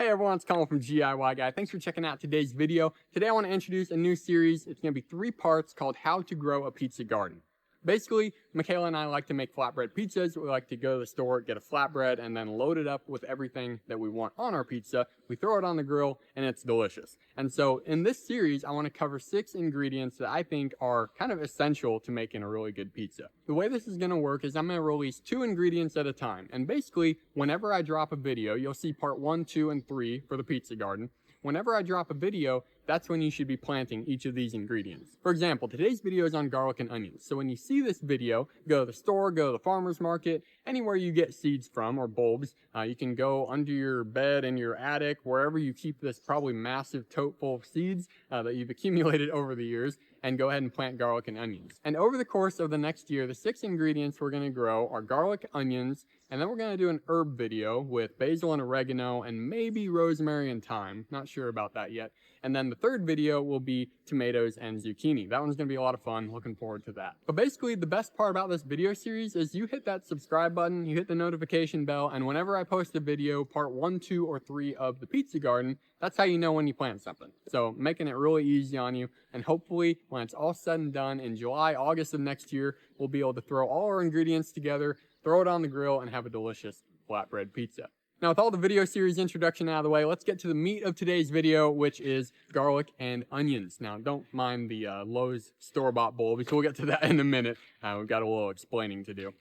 Hey everyone, it's Colin from GIY Guy. Thanks for checking out today's video. Today I want to introduce a new series. It's going to be 3 parts called How to Grow a Pizza Garden. Basically, Michaela and I like to make flatbread pizzas. We like to go to the store, get a flatbread, and then load it up with everything that we want on our pizza. We throw it on the grill, and it's delicious. And so in this series, I want to cover 6 ingredients that I think are kind of essential to making a really good pizza. The way this is going to work is I'm going to release 2 ingredients at a time. And basically, whenever I drop a video, you'll see part 1, 2, and 3 for the pizza garden. Whenever I drop a video, that's when you should be planting each of these ingredients. For example, today's video is on garlic and onions. So when you see this video, go to the store, go to the farmer's market, anywhere you get seeds from or bulbs. You can go under your bed in your attic, wherever you keep this probably massive tote full of seeds that you've accumulated over the years, and go ahead and plant garlic and onions. And over the course of the next year, the 6 ingredients we're going to grow are garlic, onions, and then we're going to do an herb video with basil and oregano and maybe rosemary and thyme. Not sure about that yet. And then the 3rd video will be tomatoes and zucchini. That one's going to be a lot of fun. Looking forward to that. But basically, the best part about this video series is you hit that subscribe button, you hit the notification bell, and whenever I post a video, part 1, 2, or 3 of the pizza garden, that's how you know when you plant something. So making it really easy on you, and hopefully when it's all said and done in July, August of next year, we'll be able to throw all our ingredients together, throw it on the grill, and have a delicious flatbread pizza. Now, with all the video series introduction out of the way, let's get to the meat of today's video, which is garlic and onions. Now, don't mind the Lowe's store-bought bulb, because we'll get to that in a minute. We've got a little explaining to do.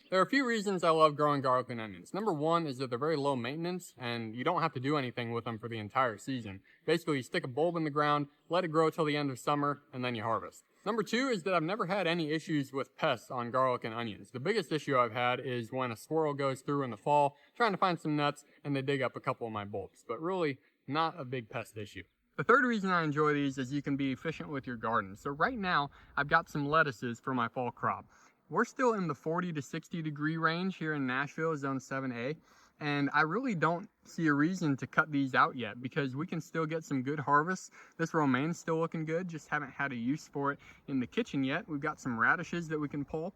There are a few reasons I love growing garlic and onions. Number 1 is that they're very low maintenance, and you don't have to do anything with them for the entire season. Basically, you stick a bulb in the ground, let it grow till the end of summer, and then you harvest. Number 2 is that I've never had any issues with pests on garlic and onions. The biggest issue I've had is when a squirrel goes through in the fall trying to find some nuts and they dig up a couple of my bulbs, but really not a big pest issue. The 3rd reason I enjoy these is you can be efficient with your garden. So right now, I've got some lettuces for my fall crop. We're still in the 40 to 60 degree range here in Nashville, Zone 7A. And I really don't see a reason to cut these out yet because we can still get some good harvests. This romaine's still looking good, just haven't had a use for it in the kitchen yet. We've got some radishes that we can pull.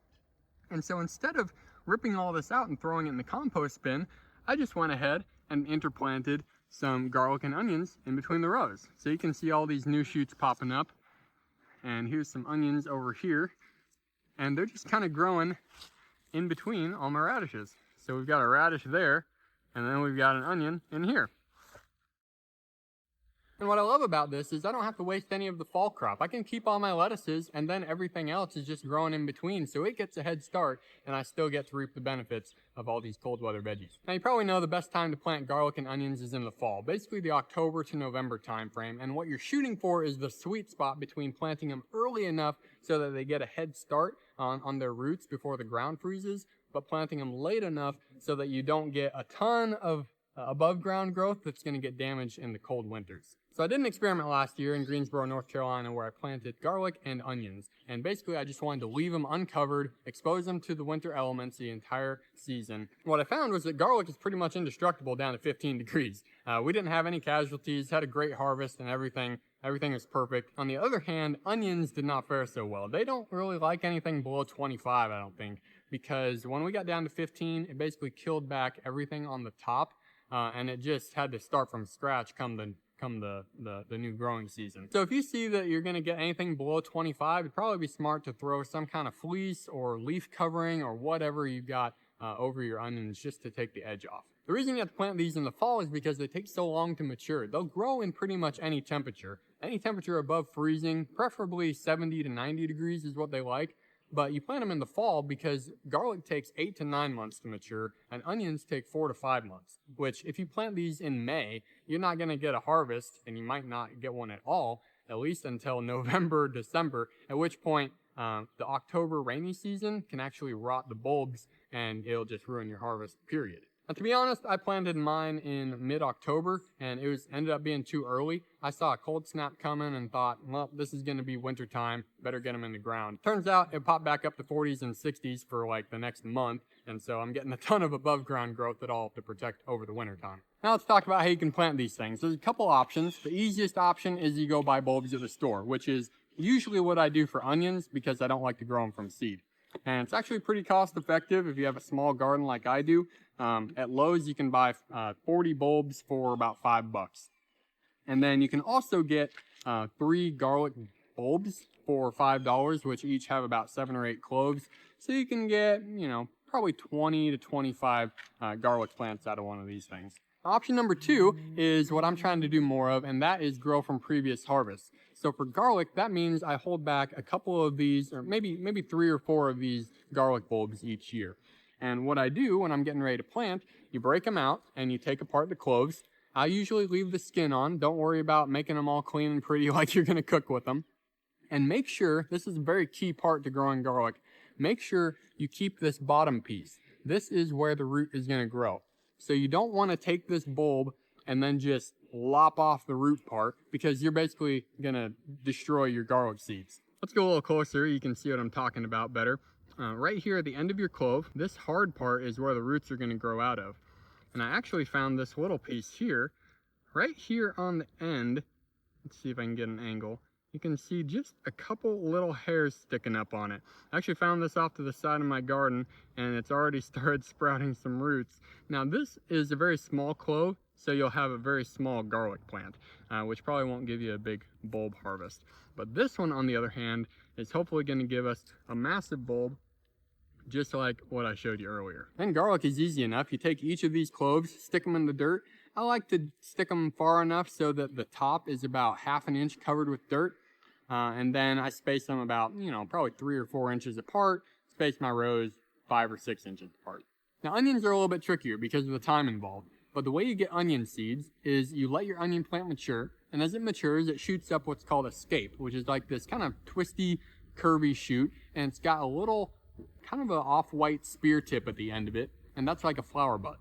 And so instead of ripping all this out and throwing it in the compost bin, I just went ahead and interplanted some garlic and onions in between the rows. So you can see all these new shoots popping up. And here's some onions over here. And they're just kind of growing in between all my radishes. So we've got a radish there. And then we've got an onion in here. And what I love about this is I don't have to waste any of the fall crop. I can keep all my lettuces and then everything else is just growing in between. So it gets a head start and I still get to reap the benefits of all these cold weather veggies. Now you probably know the best time to plant garlic and onions is in the fall, basically the October to November time frame. And what you're shooting for is the sweet spot between planting them early enough so that they get a head start on their roots before the ground freezes, but planting them late enough so that you don't get a ton of above ground growth that's going to get damaged in the cold winters. So I did an experiment last year in Greensboro, North Carolina, where I planted garlic and onions. And basically I just wanted to leave them uncovered, expose them to the winter elements the entire season. What I found was that garlic is pretty much indestructible down to 15 degrees. We didn't have any casualties, had a great harvest and everything. Everything is perfect. On the other hand, onions did not fare so well. They don't really like anything below 25, I don't think, because when we got down to 15, it basically killed back everything on the top, and it just had to start from scratch come the new growing season. So if you see that you're going to get anything below 25, it'd probably be smart to throw some kind of fleece or leaf covering or whatever you've got over your onions just to take the edge off. The reason you have to plant these in the fall is because they take so long to mature. They'll grow in pretty much any temperature above freezing, preferably 70 to 90 degrees is what they like. But you plant them in the fall because garlic takes 8 to 9 months to mature and onions take 4 to 5 months, which if you plant these in May, you're not going to get a harvest and you might not get one at all, at least until November, December, at which point the October rainy season can actually rot the bulbs and it'll just ruin your harvest, period. Now, to be honest, I planted mine in mid-October, and it ended up being too early. I saw a cold snap coming and thought, well, this is going to be winter time. Better get them in the ground. Turns out it popped back up to 40s and 60s for like the next month, and so I'm getting a ton of above-ground growth that I'll have to protect over the winter time. Now let's talk about how you can plant these things. There's a couple options. The easiest option is you go buy bulbs at the store, which is usually what I do for onions because I don't like to grow them from seed. And it's actually pretty cost effective if you have a small garden like I do. At Lowe's, you can buy 40 bulbs for about $5. And then you can also get 3 garlic bulbs for $5, which each have about 7 or 8 cloves. So you can get, you know, probably 20 to 25 garlic plants out of one of these things. Option number 2 is what I'm trying to do more of, and that is grow from previous harvests. So for garlic, that means I hold back a couple of these, or maybe 3 or 4 of these garlic bulbs each year. And what I do when I'm getting ready to plant, you break them out and you take apart the cloves. I usually leave the skin on. Don't worry about making them all clean and pretty like you're going to cook with them. And make sure, this is a very key part to growing garlic, make sure you keep this bottom piece. This is where the root is going to grow. So you don't want to take this bulb and then just lop off the root part, because you're basically going to destroy your garlic seeds. Let's go a little closer. You can see what I'm talking about better. Right here at the end of your clove, this hard part is where the roots are going to grow out of. And I actually found this little piece here, right here on the end. Let's see if I can get an angle. You can see just a couple little hairs sticking up on it. I actually found this off to the side of my garden, and it's already started sprouting some roots. Now this is a very small clove, so you'll have a very small garlic plant, which probably won't give you a big bulb harvest. But this one, on the other hand, is hopefully going to give us a massive bulb, just like what I showed you earlier. And garlic is easy enough. You take each of these cloves, stick them in the dirt. I like to stick them far enough so that the top is about 1/2 inch covered with dirt. And then I space them about, you know, probably 3 or 4 inches apart. Space my rows 5 or 6 inches apart. Now onions are a little bit trickier because of the time involved. But the way you get onion seeds is you let your onion plant mature, and as it matures, it shoots up what's called a scape, which is like this kind of twisty, curvy shoot, and it's got a little kind of an off-white spear tip at the end of it, and that's like a flower bud.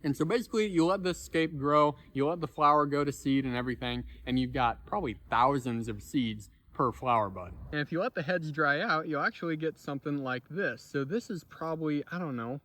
And so basically, you let this scape grow, you let the flower go to seed and everything, and you've got probably thousands of seeds per flower bud. And if you let the heads dry out, you'll actually get something like this. So this is probably, I don't know,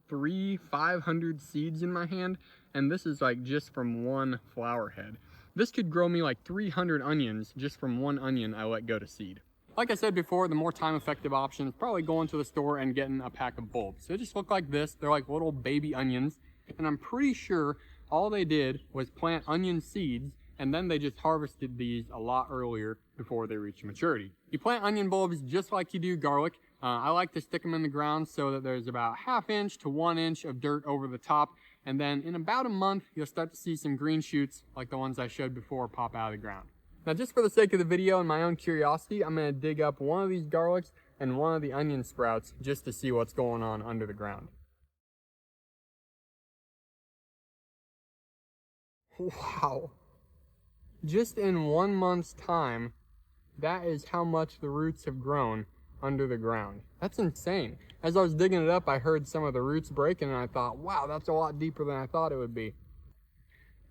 500 seeds in my hand, and this is like just from one flower head. This could grow me like 300 onions just from one onion I let go to seed. Like I said before, the more time-effective option is probably going to the store and getting a pack of bulbs. They just look like this. They're like little baby onions, and I'm pretty sure all they did was plant onion seeds, and then they just harvested these a lot earlier before they reached maturity. You plant onion bulbs just like you do garlic. I like to stick them in the ground so that there's about 1/2 inch to 1 inch of dirt over the top, and then in about a month, you'll start to see some green shoots like the ones I showed before pop out of the ground. Now, just for the sake of the video and my own curiosity, I'm going to dig up one of these garlics and one of the onion sprouts just to see what's going on under the ground. Wow. Just in 1 month's time, that is how much the roots have grown under the ground. That's insane. As I was digging it up, I heard some of the roots breaking, and I thought, wow, that's a lot deeper than I thought it would be.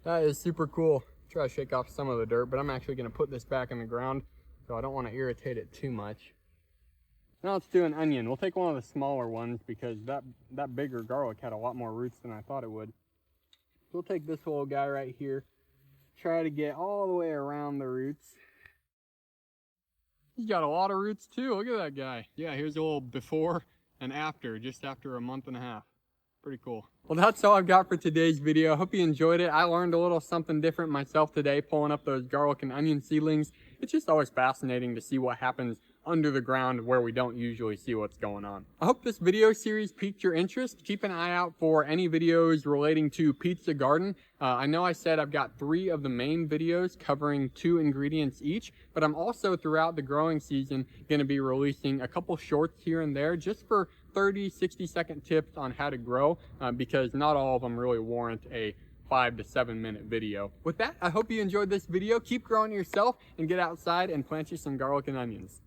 That is super cool. Try to shake off some of the dirt, but I'm actually going to put this back in the ground, so I don't want to irritate it too much. Now let's do an onion. We'll take one of the smaller ones because that bigger garlic had a lot more roots than I thought it would. We'll take this little guy right here. Try to get all the way around the roots. He's got a lot of roots too. Look at that guy. Yeah, here's a little before and after, just after a month and a half. Pretty cool. Well, that's all I've got for today's video. I hope you enjoyed it. I learned a little something different myself today, pulling up those garlic and onion seedlings. It's just always fascinating to see what happens under the ground where we don't usually see what's going on. I hope this video series piqued your interest. Keep an eye out for any videos relating to Pizza Garden. I know I said I've got 3 of the main videos covering 2 ingredients each, but I'm also throughout the growing season going to be releasing a couple shorts here and there just for 30, 60-second tips on how to grow because not all of them really warrant a 5 to 7 minute video. With that, I hope you enjoyed this video. Keep growing yourself and get outside and plant you some garlic and onions.